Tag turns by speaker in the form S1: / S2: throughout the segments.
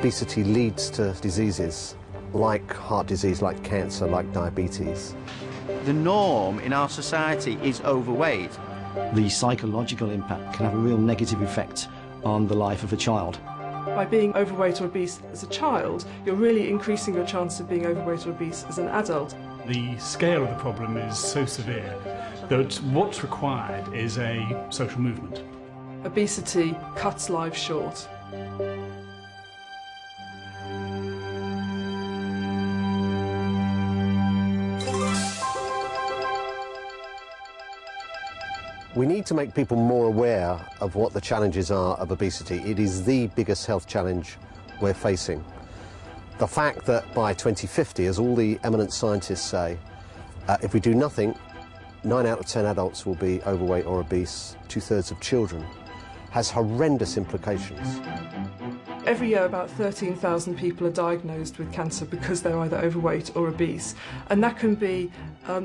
S1: obesity leads to diseases like heart disease, like cancer, like diabetes.
S2: The norm in our society is overweight.
S3: The psychological impact can have a real negative effect on the life of a child.
S4: By being overweight or obese as a child, you're really increasing your chance of being overweight or obese as an adult.
S5: The scale of the problem is so severe that what's required is a social movement.
S4: Obesity cuts lives short.
S1: We need to make people more aware of what the challenges are of obesity. It is the biggest health challenge we're facing. The fact that by 2050, as all the eminent scientists say, if we do nothing, 9 out of 10 adults will be overweight or obese, 2/3 of children, has horrendous implications.
S4: Every year about 13,000 people are diagnosed with cancer because they're either overweight or obese, and that can be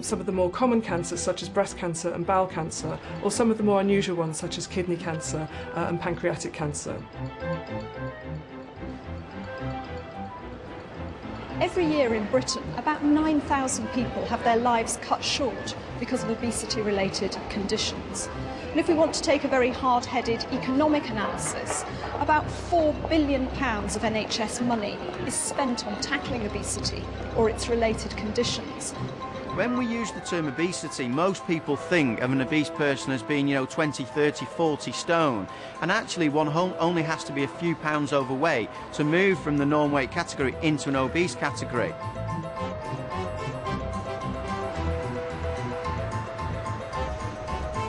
S4: some of the more common cancers such as breast cancer and bowel cancer, or some of the more unusual ones such as kidney cancer and pancreatic cancer.
S6: Every year in Britain, about 9,000 people have their lives cut short because of obesity-related conditions. And if we want to take a very hard-headed economic analysis, about £4 billion of NHS money is spent on tackling obesity or its related conditions.
S2: When we use the term obesity, most people think of an obese person as being, 20, 30, 40 stone. And actually, one only has to be a few pounds overweight to move from the norm weight category into an obese category.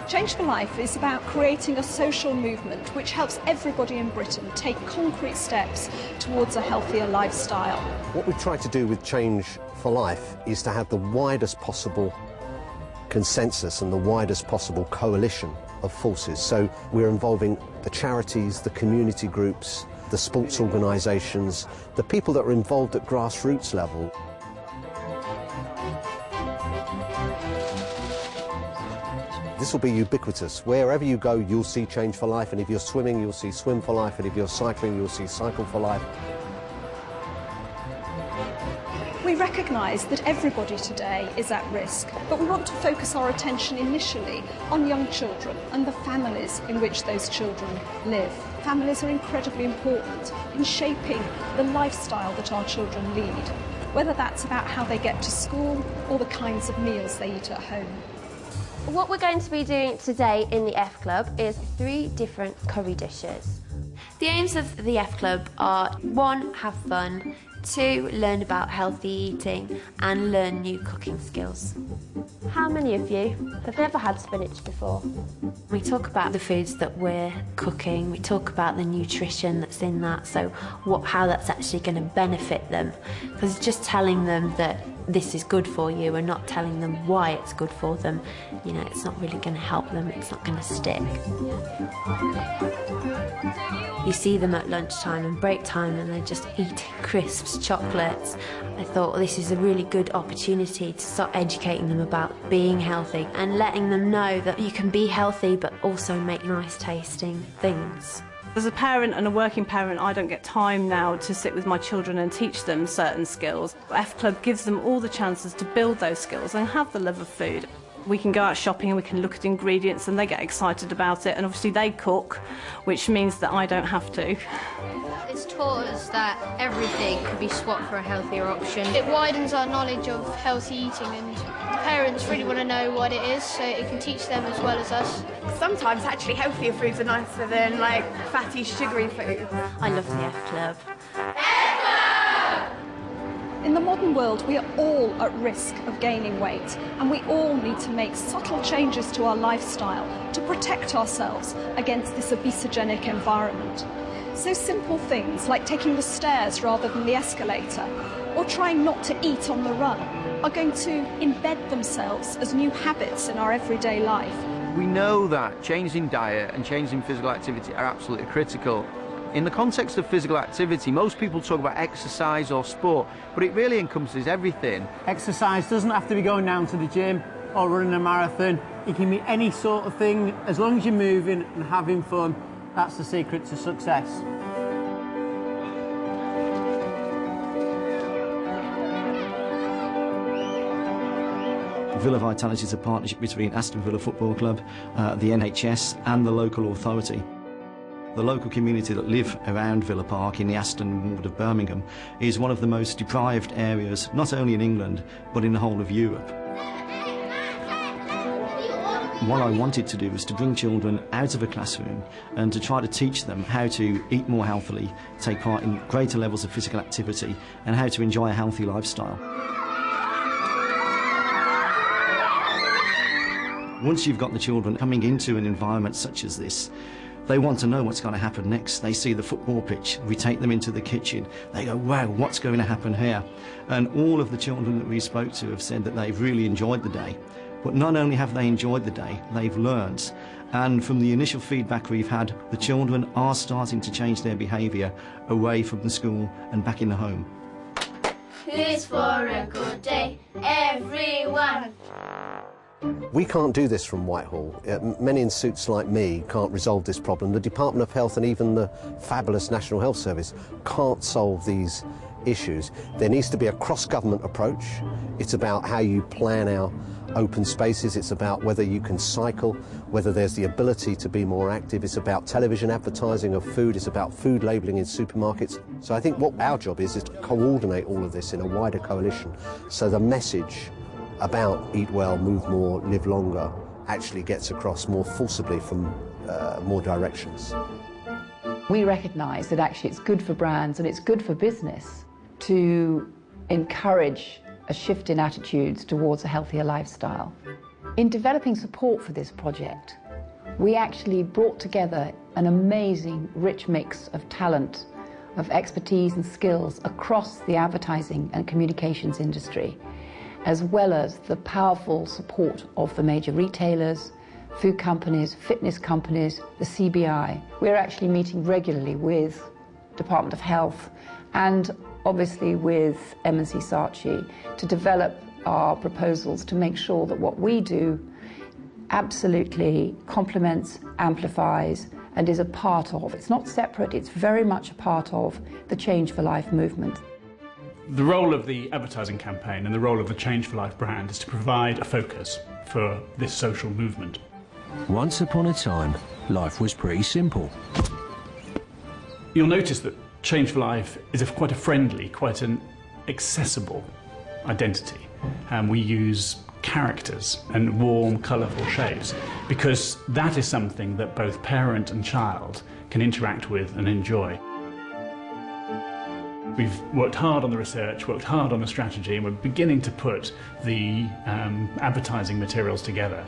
S6: Change for Life is about creating a social movement which helps everybody in Britain take concrete steps towards a healthier lifestyle.
S1: What we try to do with Change for Life is to have the widest possible consensus and the widest possible coalition of forces. So we're involving the charities, the community groups, the sports organisations, the people that are involved at grassroots level. This will be ubiquitous. Wherever you go, you'll see Change for Life, and if you're swimming, you'll see Swim for Life, and if you're cycling, you'll see Cycle for Life.
S6: We recognise that everybody today is at risk, but we want to focus our attention initially on young children and the families in which those children live. Families are incredibly important in shaping the lifestyle that our children lead, whether that's about how they get to school or the kinds of meals they eat at home.
S7: What we're going to be doing today in the F Club is 3 different curry dishes. The aims of the F Club are 1, have fun, 2, learn about healthy eating and learn new cooking skills. How many of you have never had spinach before? We talk about the foods that we're cooking, we talk about the nutrition that's in that, so how that's actually going to benefit them. Because just telling them that this is good for you and not telling them why it's good for them, it's not really going to help them, it's not going to stick. You see them at lunchtime and break time and they're just eating crisps, chocolates. I thought this is a really good opportunity to start educating them about being healthy and letting them know that you can be healthy but also make nice tasting things.
S8: As a parent and a working parent, I don't get time now to sit with my children and teach them certain skills. F Club gives them all the chances to build those skills and have the love of food. We can go out shopping and we can look at ingredients and they get excited about it, and obviously they cook, which means that I don't have to.
S9: It's taught us that everything could be swapped for a healthier option. It widens our knowledge of healthy eating, and the parents really want to know what it is so it can teach them as well as us.
S10: Sometimes actually healthier foods are nicer than fatty, sugary foods.
S7: I love the F Club.
S6: In the modern world, we are all at risk of gaining weight, and we all need to make subtle changes to our lifestyle to protect ourselves against this obesogenic environment. So simple things like taking the stairs rather than the escalator, or trying not to eat on the run, are going to embed themselves as new habits in our everyday life.
S2: We know that changing diet and changing physical activity are absolutely critical. In the context of physical activity, most people talk about exercise or sport, but it really encompasses everything.
S11: Exercise doesn't have to be going down to the gym or running a marathon. It can be any sort of thing. As long as you're moving and having fun, that's the secret to success.
S3: Villa Vitality is a partnership between Aston Villa Football Club, the NHS and the local authority. The local community that live around Villa Park in the Aston ward of Birmingham is one of the most deprived areas, not only in England, but in the whole of Europe. What I wanted to do was to bring children out of a classroom and to try to teach them how to eat more healthily, take part in greater levels of physical activity, and how to enjoy a healthy lifestyle. Once you've got the children coming into an environment such as this, they want to know what's going to happen next. They see the football pitch, we take them into the kitchen, they go, wow, what's going to happen here? And all of the children that we spoke to have said that they've really enjoyed the day. But not only have they enjoyed the day, they've learnt. And from the initial feedback we've had, the children are starting to change their behaviour away from the school and back in the home.
S12: Who's for a good day? Everyone!
S1: We can't do this from Whitehall. Men in suits like me can't resolve this problem. The Department of Health and even the fabulous National Health Service can't solve these issues. There needs to be a cross-government approach. It's about how you plan our open spaces. It's about whether you can cycle, whether there's the ability to be more active. It's about television advertising of food. It's about food labelling in supermarkets. So I think what our job is to coordinate all of this in a wider coalition so the message about eat well, move more, live longer actually gets across more forcibly from more directions.
S13: We recognise that actually it's good for brands and it's good for business to encourage a shift in attitudes towards a healthier lifestyle. In developing support for this project, we actually brought together an amazing, rich mix of talent, of expertise and skills across the advertising and communications industry, as well as the powerful support of the major retailers, food companies, fitness companies, the CBI. We're actually meeting regularly with Department of Health and obviously with M&C Saatchi to develop our proposals to make sure that what we do absolutely complements, amplifies, and is a part of. It's not separate, it's very much a part of the Change for Life movement.
S5: The role of the advertising campaign and the role of the Change for Life brand is to provide a focus for this social movement.
S14: Once upon a time, life was pretty simple.
S5: You'll notice that Change for Life is quite a friendly, quite an accessible identity. We use characters and warm, colourful shapes because that is something that both parent and child can interact with and enjoy. We've worked hard on the research, worked hard on the strategy, and we're beginning to put the advertising materials together.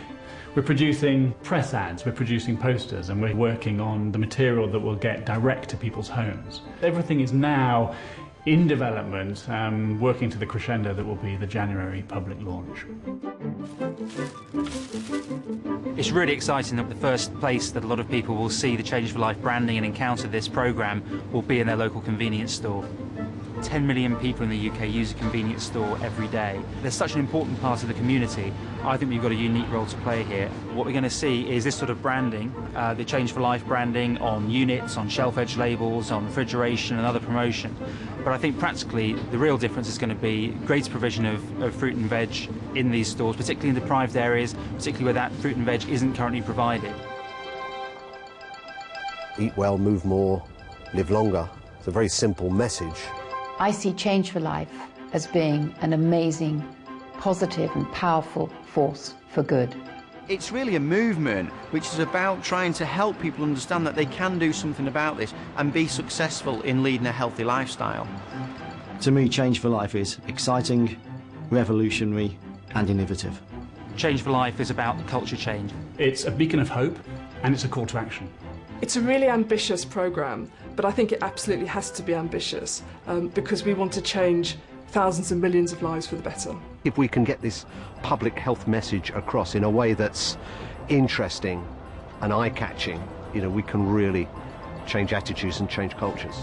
S5: We're producing press ads, we're producing posters, and we're working on the material that will get direct to people's homes. Everything is now in development, working to the crescendo that will be the January public launch.
S15: It's really exciting that the first place that a lot of people will see the Change for Life branding and encounter this programme will be in their local convenience store. 10 million people in the UK use a convenience store every day. They're such an important part of the community. I think we've got a unique role to play here. What we're going to see is this sort of branding, the Change for Life branding on units, on shelf edge labels, on refrigeration and other promotion. But I think practically the real difference is going to be greater provision of fruit and veg in these stores, particularly in deprived areas, particularly where that fruit and veg isn't currently provided.
S1: Eat well, move more, live longer. It's a very simple message.
S13: I see Change for Life as being an amazing, positive and powerful force for good.
S2: It's really a movement which is about trying to help people understand that they can do something about this and be successful in leading a healthy lifestyle.
S3: To me, Change for Life is exciting, revolutionary and innovative.
S15: Change for Life is about culture change.
S5: It's a beacon of hope and it's a call to action.
S4: It's a really ambitious programme, but I think it absolutely has to be ambitious because we want to change thousands and millions of lives for the better.
S1: If we can get this public health message across in a way that's interesting and eye-catching, we can really change attitudes and change cultures.